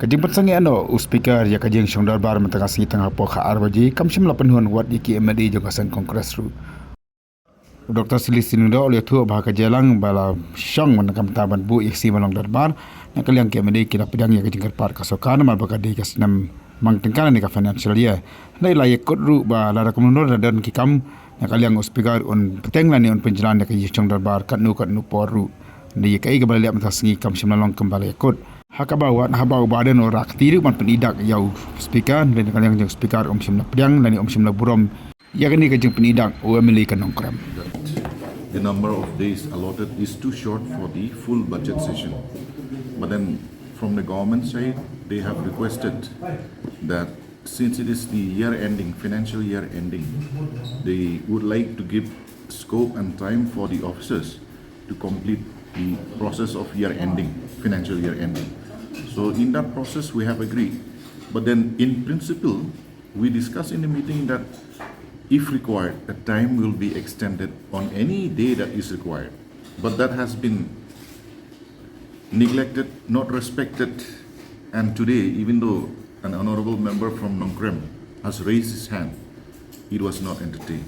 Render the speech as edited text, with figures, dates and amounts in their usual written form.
Kajing patsang ano speaker ya kajing syong darbar matanga singi tengah po kha arwaji kamshim lapan huan wat yaki MLA jogasan kongres ru. Dr. Silistin do oleh tu bah kajelang bala syong manakam taban bu iksi malong darbar nakaliang ke MLA kila pedang ya kajing karpar kasokan mal bakadi kasnam mang tengkana ni ka financial year. Nai layak kot ru ba lara komunor dan kikam nakaliang speaker on petenglan ni on penjalan ya kajing syong darbar katnu poru. Ni kai ka balik mata singi kamshim malong kembali kot. Hakabawat habau badan orang tiru man penidak yau speaker dan kalian yang speaker shym pedang dan shym burom ya kini kajeng penidak OMLA kan nongkram. The number of days allotted is too short for the full budget session. But then from the government side, they have requested that since it is the year ending, financial year ending, they would like to give scope and time for the officers to complete the process of year ending, financial year ending. So in that process, we have agreed. But then in principle, we discussed in the meeting that if required, the time will be extended on any day that is required. But that has been neglected, not respected. And today, even though an honorable member from Nongkrem has raised his hand, it was not entertained.